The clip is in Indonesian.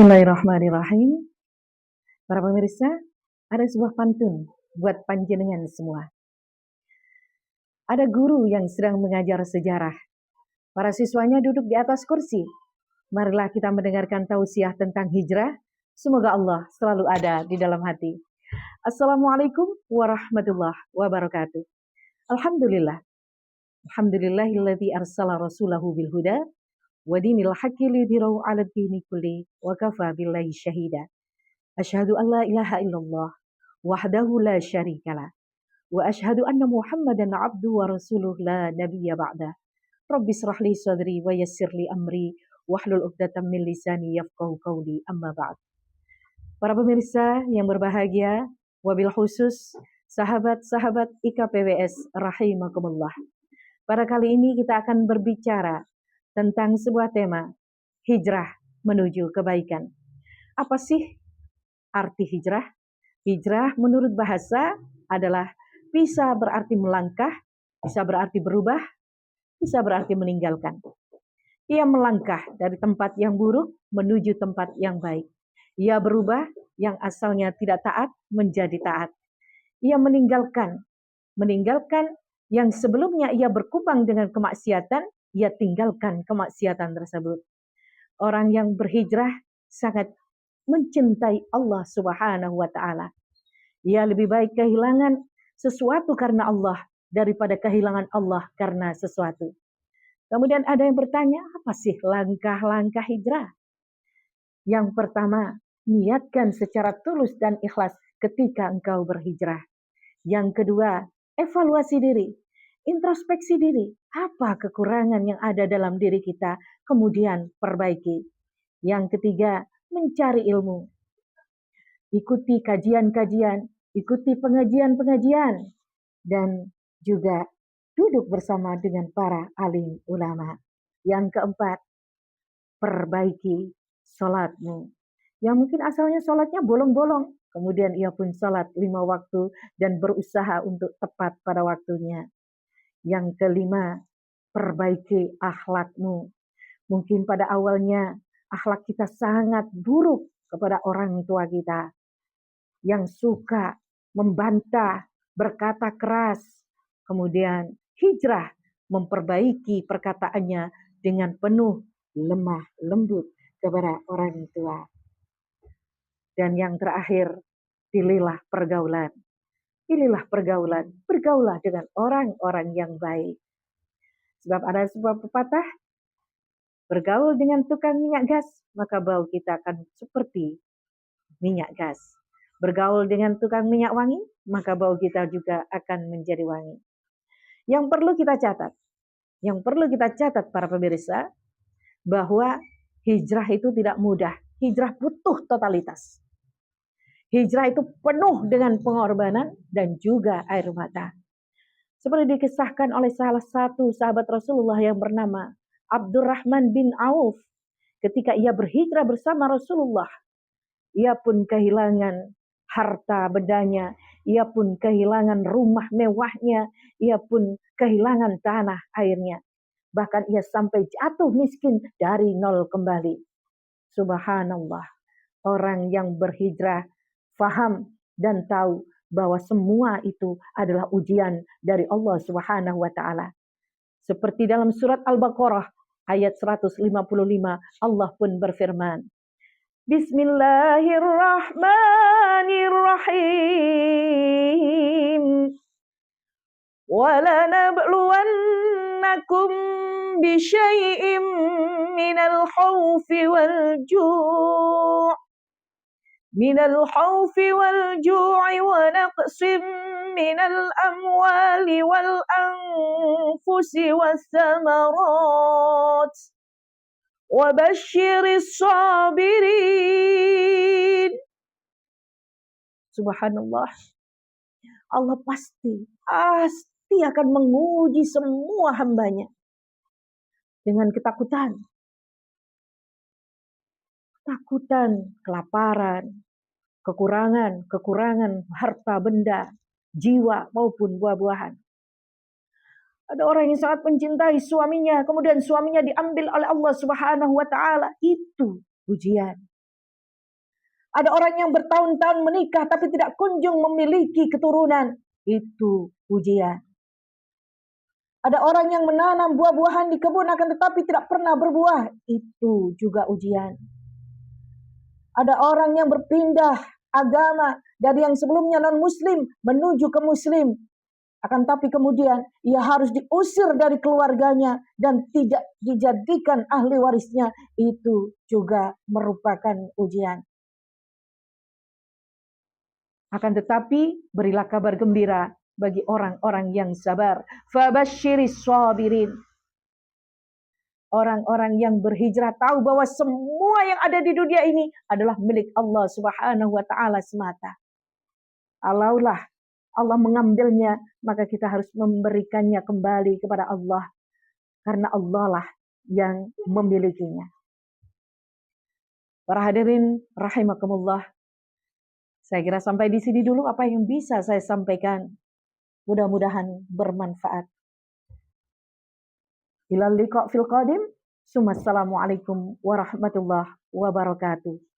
Bismillahirrahmanirrahim. Para pemirsa, ada sebuah pantun buat panjenengan semua. Ada guru yang sedang mengajar sejarah. Para siswanya duduk di atas kursi. Marilah kita mendengarkan tausiah tentang hijrah. Semoga Allah selalu ada di dalam hati. Assalamualaikum warahmatullahi wabarakatuh. Alhamdulillah. Alhamdulillahilladzi arsala rasulahu bil huda wa dinil haqqi lidhirahu 'ala dini kulli wa kafa billahi syahida. Asyhadu an la ilaha illallah wahdahu la syarikalah wa asyhadu anna Muhammadan 'abduhu wa rasuluh la nabiyya ba'da. Rabbi shrah li sadri wa yassir li amri wahlul 'uqdatam min lisani yafqahu qawli, amma ba'd. Para pemirsa yang berbahagia, wabil khusus sahabat-sahabat IKPWS rahimakumullah. Pada kali ini kita akan berbicara tentang sebuah tema, hijrah menuju kebaikan. Apa sih arti hijrah? Hijrah menurut bahasa adalah bisa berarti melangkah, bisa berarti berubah, bisa berarti meninggalkan. Ia melangkah dari tempat yang buruk menuju tempat yang baik. Ia berubah yang asalnya tidak taat menjadi taat. Ia meninggalkan yang sebelumnya ia berkubang dengan kemaksiatan, ia tinggalkan kemaksiatan tersebut. Orang yang berhijrah sangat mencintai Allah Subhanahu wa ta'ala. Ia lebih baik kehilangan sesuatu karena Allah daripada kehilangan Allah karena sesuatu. Kemudian ada yang bertanya, apa sih langkah-langkah hijrah? Yang pertama, niatkan secara tulus dan ikhlas ketika engkau berhijrah. Yang kedua, evaluasi diri, introspeksi diri. Apa kekurangan yang ada dalam diri kita, kemudian perbaiki. Yang ketiga, mencari ilmu. Ikuti kajian-kajian, ikuti pengajian-pengajian, dan juga duduk bersama dengan para alim ulama. Yang keempat, perbaiki sholatmu. Yang mungkin asalnya sholatnya bolong-bolong, kemudian ia pun sholat 5 waktu dan berusaha untuk tepat pada waktunya. Yang kelima, perbaiki akhlakmu. Mungkin pada awalnya akhlak kita sangat buruk kepada orang tua kita, yang suka membantah, berkata keras. Kemudian hijrah memperbaiki perkataannya dengan penuh lemah lembut kepada orang tua. Dan yang terakhir, pilihlah pergaulan. Pilihlah pergaulan, bergaulah dengan orang-orang yang baik. Sebab ada sebuah pepatah, bergaul dengan tukang minyak gas, maka bau kita akan seperti minyak gas. Bergaul dengan tukang minyak wangi, maka bau kita juga akan menjadi wangi. Yang perlu kita catat para pemirsa, bahwa hijrah itu tidak mudah. Hijrah butuh totalitas. Hijrah itu penuh dengan pengorbanan dan juga air mata. Seperti dikisahkan oleh salah satu sahabat Rasulullah yang bernama Abdurrahman bin Auf. Ketika ia berhijrah bersama Rasulullah, ia pun kehilangan harta bendanya, ia pun kehilangan rumah mewahnya, ia pun kehilangan tanah airnya. Bahkan ia sampai jatuh miskin dari nol kembali. Subhanallah. Orang yang berhijrah faham dan tahu bahwa semua itu adalah ujian dari Allah Subhanahu wa ta'ala. Seperti dalam surat Al-Baqarah ayat 155, Allah pun berfirman, Bismillahirrahmanirrahim. وَلَنَبْلُوَنَّكُمْ بِشَيْءٍ مِّنَ الْخَوْفِ وَالْجُوعِ وَنَقْصٍ مِّنَ الْأَمْوَالِ وَالْأَنفُسِ وَالثَّمَرَاتِ وَبَشِّرِ الصَّابِرِينَ. Subhanallah. Allah pasti akan menguji semua hambanya dengan ketakutan, kelaparan, kekurangan harta benda, jiwa maupun buah-buahan. Ada orang yang sangat mencintai suaminya, kemudian suaminya diambil oleh Allah Subhanahu wa ta'ala. Itu ujian. Ada orang yang bertahun-tahun menikah tapi tidak kunjung memiliki keturunan. Itu ujian. Ada orang yang menanam buah-buahan di kebun akan tetapi tidak pernah berbuah. Itu juga ujian. Ada orang yang berpindah agama dari yang sebelumnya non-muslim menuju ke muslim. Akan tapi kemudian ia harus diusir dari keluarganya dan tidak dijadikan ahli warisnya. Itu juga merupakan ujian. Akan tetapi berilah kabar gembira bagi orang-orang yang sabar. Fabasyiris sabirin. Orang-orang yang berhijrah tahu bahwa semua yang ada di dunia ini adalah milik Allah Subhanahu wa taala semata. Alaulah Allah mengambilnya, maka kita harus memberikannya kembali kepada Allah karena Allah lah yang memilikinya. Para hadirin rahimakumullah. Saya kira sampai di sini dulu apa yang bisa saya sampaikan. Mudah-mudahan bermanfaat. Ilal liqa fil qadim. Assalamualaikum warahmatullahi wabarakatuh.